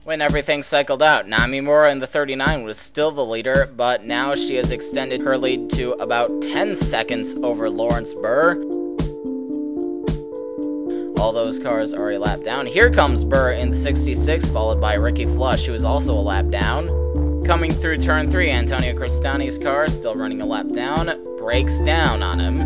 When everything cycled out, Namimura in the 39 was still the leader, but now she has extended her lead to about 10 seconds over Lawrence Burr. All those cars are a lap down. Here comes Burr in the 66, followed by Ricky Flush, who is also a lap down. Coming through turn 3, Antonio Cristani's car, still running a lap down, breaks down on him.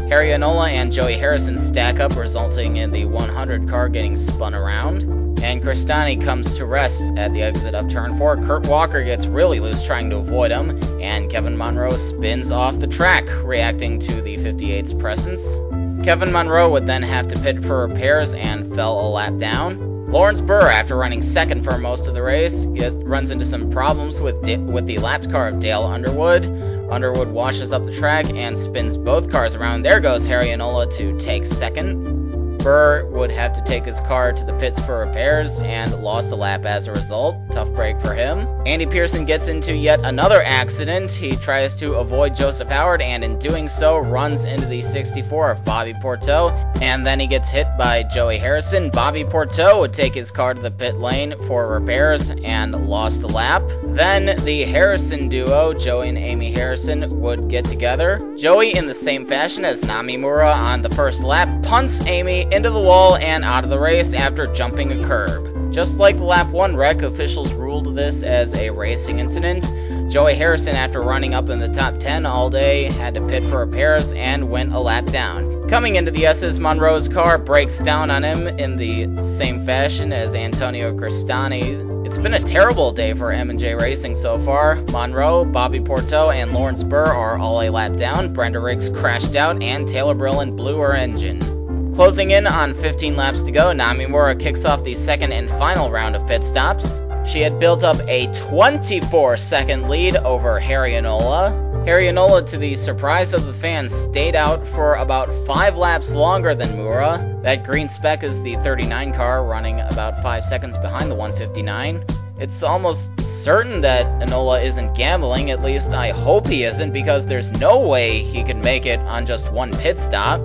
Harry Enola and Joey Harrison stack up, resulting in the 100 car getting spun around. And Cristani comes to rest at the exit of turn 4. Kurt Walker gets really loose trying to avoid him, and Kevin Monroe spins off the track, reacting to the 58's presence. Kevin Monroe would then have to pit for repairs and fell a lap down. Lawrence Burr, after running second for most of the race, runs into some problems with the lapped car of Dale Underwood. Underwood washes up the track and spins both cars around. There goes Harry Enola to take second. Burr would have to take his car to the pits for repairs and lost a lap as a result. Tough break for him. Andy Pearson gets into yet another accident. He tries to avoid Joseph Howard and in doing so runs into the 64 of Bobby Porteau, and then he gets hit by Joey Harrison. Bobby Porteau would take his car to the pit lane for repairs and lost a lap. Then the Harrison duo, Joey and Amy Harrison, would get together. Joey, in the same fashion as Namimura on the first lap, punts Amy into the wall and out of the race after jumping a curb. Just like the lap 1 wreck, officials ruled this as a racing incident. Joey Harrison, after running up in the top 10 all day, had to pit for repairs and went a lap down. Coming into the S's, Monroe's car breaks down on him in the same fashion as Antonio Cristani. It's been a terrible day for M&J Racing so far. Monroe, Bobby Porteau, and Lawrence Burr are all a lap down. Brenda Riggs crashed out, and Taylor Brillin blew her engine. Closing in on 15 laps to go, Namimura kicks off the second and final round of pit stops. She had built up a 24-second lead over Harry Enola. Harry Enola, to the surprise of the fans, stayed out for about 5 laps longer than Mura. That green speck is the 39 car, running about 5 seconds behind the 159. It's almost certain that Enola isn't gambling, at least I hope he isn't, because there's no way he could make it on just one pit stop.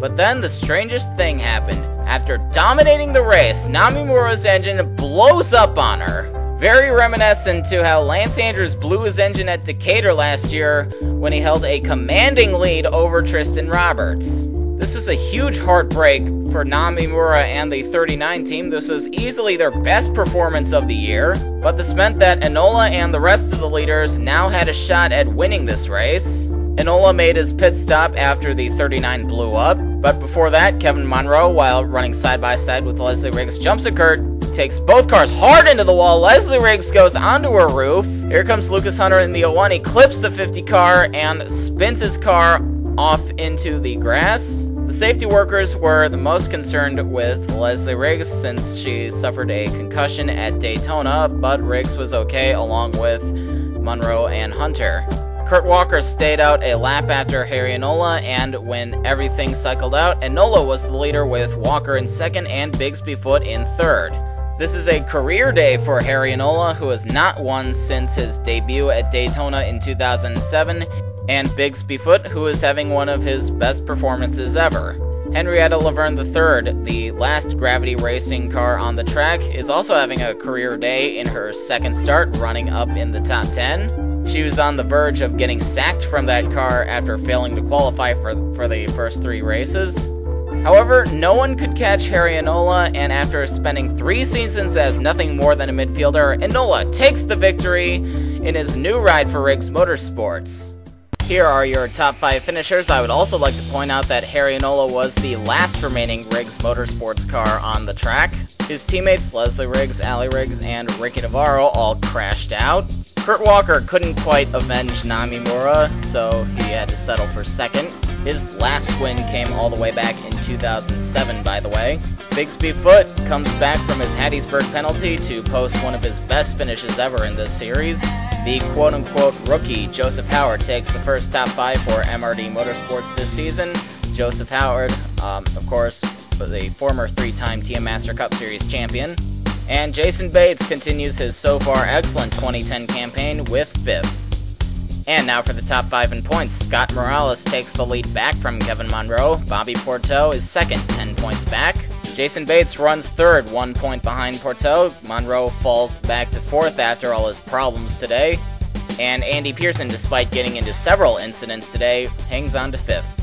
But then the strangest thing happened. After dominating the race, Namimura's engine blows up on her. Very reminiscent to how Lance Andrews blew his engine at Decatur last year when he held a commanding lead over Tristan Roberts. This was a huge heartbreak for Namimura and the 39 team. This was easily their best performance of the year, but this meant that Enola and the rest of the leaders now had a shot at winning this race. Enola made his pit stop after the 39 blew up, but before that, Kevin Monroe, while running side by side with Leslie Riggs, jumps a curb, takes both cars hard into the wall. Leslie Riggs goes onto her roof. Here comes Lucas Hunter in the 01. He clips the 50 car and spins his car off into the grass. The safety workers were the most concerned with Leslie Riggs since she suffered a concussion at Daytona, but Riggs was okay along with Monroe and Hunter. Kurt Walker stayed out a lap after Harry Enola, and when everything cycled out, Enola was the leader with Walker in second and Bigsby Foot in third. This is a career day for Harry Enola, who has not won since his debut at Daytona in 2007, and Bigsby Foot, who is having one of his best performances ever. Henrietta Laverne III, the last gravity racing car on the track, is also having a career day in her second start, running up in the top 10. She was on the verge of getting sacked from that car after failing to qualify for the first 3 races. However, no one could catch Harry Enola, and after spending 3 seasons as nothing more than a midfielder, Enola takes the victory in his new ride for Riggs Motorsports. Here are your top 5 finishers. I would also like to point out that Harry Enola was the last remaining Riggs Motorsports car on the track. His teammates Leslie Riggs, Allie Riggs, and Ricky Navarro all crashed out. Kurt Walker couldn't quite avenge Namimura, so he had to settle for second. His last win came all the way back in 2007, by the way. Bigsby Foot comes back from his Hattiesburg penalty to post one of his best finishes ever in this series. The quote-unquote rookie, Joseph Howard, takes the first top 5 for MRD Motorsports this season. Joseph Howard, of course, was a former 3-time TM Master Cup Series champion. And Jason Bates continues his so far excellent 2010 campaign with 5th. And now for the top 5 in points. Scott Morales takes the lead back from Kevin Monroe. Bobby Porteau is second, 10 points back. Jason Bates runs third, 1 point behind Porteau. Monroe falls back to fourth after all his problems today. And Andy Pearson, despite getting into several incidents today, hangs on to fifth.